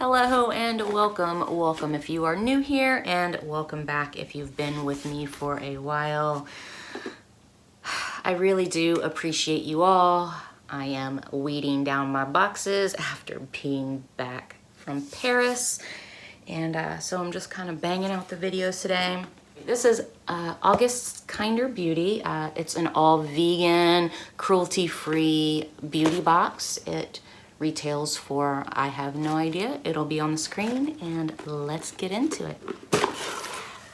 Hello and welcome if you are new here, and welcome back if you've been with me for a while. I really do appreciate you all. I am weeding down my boxes after being back from Paris, and so I'm just kind of banging out the videos today. This is August's Kinder Beauty. It's an all vegan, cruelty-free beauty box. It retails for, I have no idea. It'll be on the screen, and let's get into it.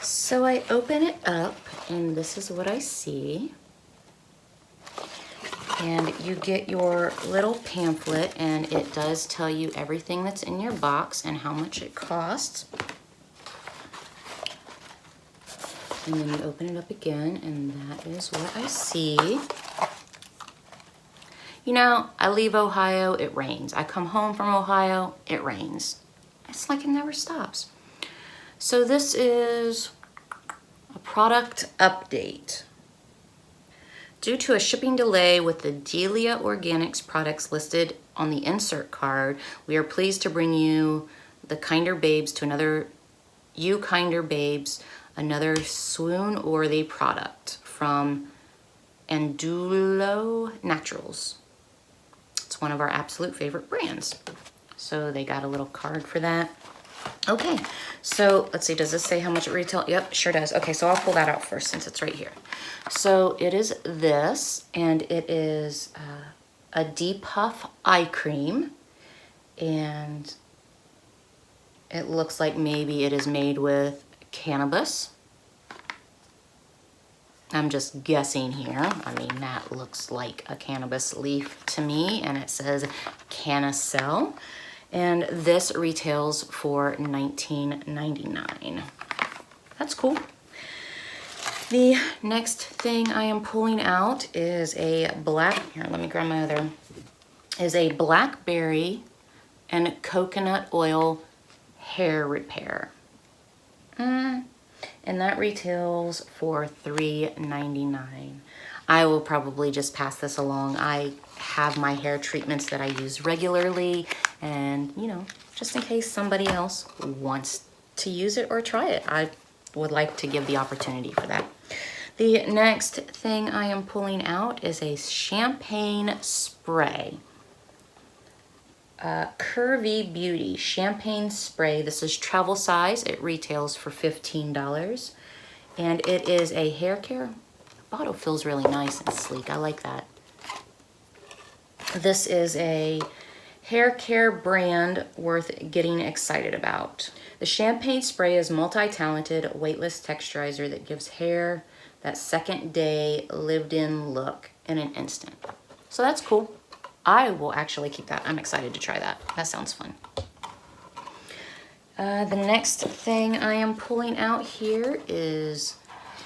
So I open it up, and this is what I see. And you get your little pamphlet, and it does tell you everything that's in your box and how much it costs. And then you open it up again, and that is what I see. You know, I leave Ohio, it rains. I come home from Ohio, it rains. It's like it never stops. So this is a product update. Due to a shipping delay with the Delia Organics products listed on the insert card, we are pleased to bring you the Kinder Babes to another swoon-worthy product from Andulo Naturals. It's one of our absolute favorite brands. So they got a little card for that. Okay, so let's see, does this say how much it retails? Yep, sure does. Okay, so I'll pull that out first since it's right here. So it is this, and it is a depuff eye cream, and it looks like maybe it is made with cannabis. I'm just guessing here. I mean, that looks like a cannabis leaf to me, and it says Canacel. And this retails for $19.99. That's cool. The next thing I am pulling out is a blackberry and coconut oil hair repair. And that retails for $3.99. I will probably just pass this along. I have my hair treatments that I use regularly, and you know, just in case somebody else wants to use it or try it, I would like to give the opportunity for that. The next thing I am pulling out is a champagne spray. Curvy Beauty champagne spray. This is travel size. It retails for $15, and it is a hair care. The bottle feels really nice and sleek. I like that. This is a hair care brand worth getting excited about. The champagne spray is multi-talented, weightless texturizer that gives hair that second day lived in look in an instant. So that's cool. I will actually keep that. I'm excited to try that. That sounds fun. The next thing I am pulling out here is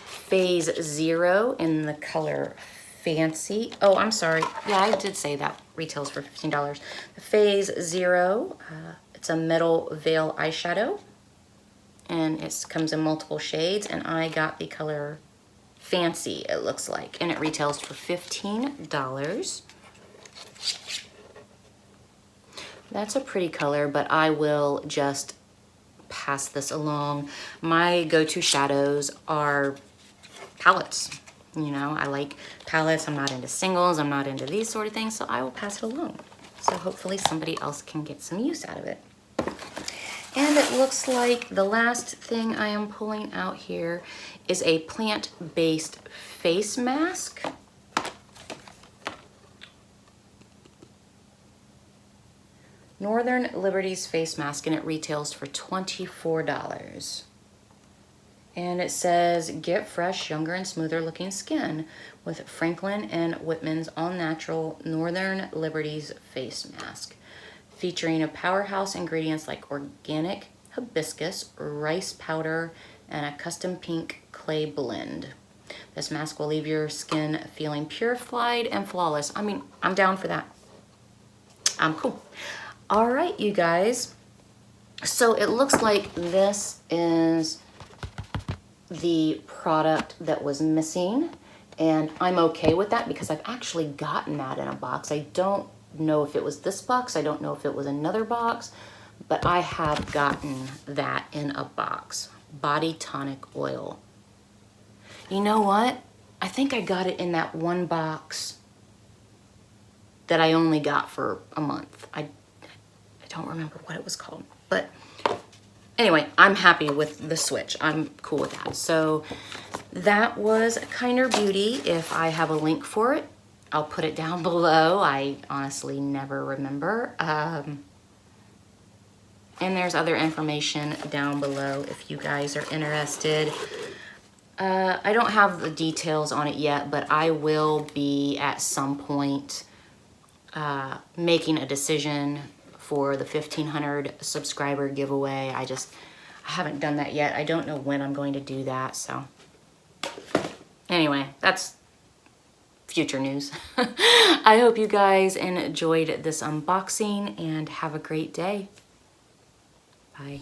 Phase Zero in the color Fancy. Oh, I'm sorry. Yeah, I did say that retails for $15. The Phase Zero, it's a metal veil eyeshadow, and it comes in multiple shades, and I got the color Fancy, it looks like, and it retails for $15. That's a pretty color, but I will just pass this along. My go-to shadows are palettes. You know, I like palettes. I'm not into singles. I'm not into these sort of things, so I will pass it along. So hopefully somebody else can get some use out of it. And it looks like the last thing I am pulling out here is a plant-based face mask. Northern Liberties face mask, and it retails for $24. And it says, get fresh, younger, and smoother looking skin with Franklin and Whitman's all-natural Northern Liberties face mask, featuring a powerhouse ingredients like organic hibiscus, rice powder, and a custom pink clay blend. This mask will leave your skin feeling purified and flawless. I mean, I'm down for that. I'm cool. All right, you guys. So it looks like this is the product that was missing, and I'm okay with that because I've actually gotten that in a box. I don't know if it was this box. I don't know if it was another box, but I have gotten that in a box. Body tonic oil. You know what? I think I got it in that one box that I only got for a month. I don't remember what it was called, but anyway, I'm happy with the switch. I'm cool with that. So that was Kinder Beauty. If I have a link for it, I'll put it down below. I honestly never remember. And there's other information down below if you guys are interested. I don't have the details on it yet, but I will be at some point making a decision for the 1,500 subscriber giveaway. I haven't done that yet. I don't know when I'm going to do that. So anyway, that's future news. I hope you guys enjoyed this unboxing and have a great day. Bye.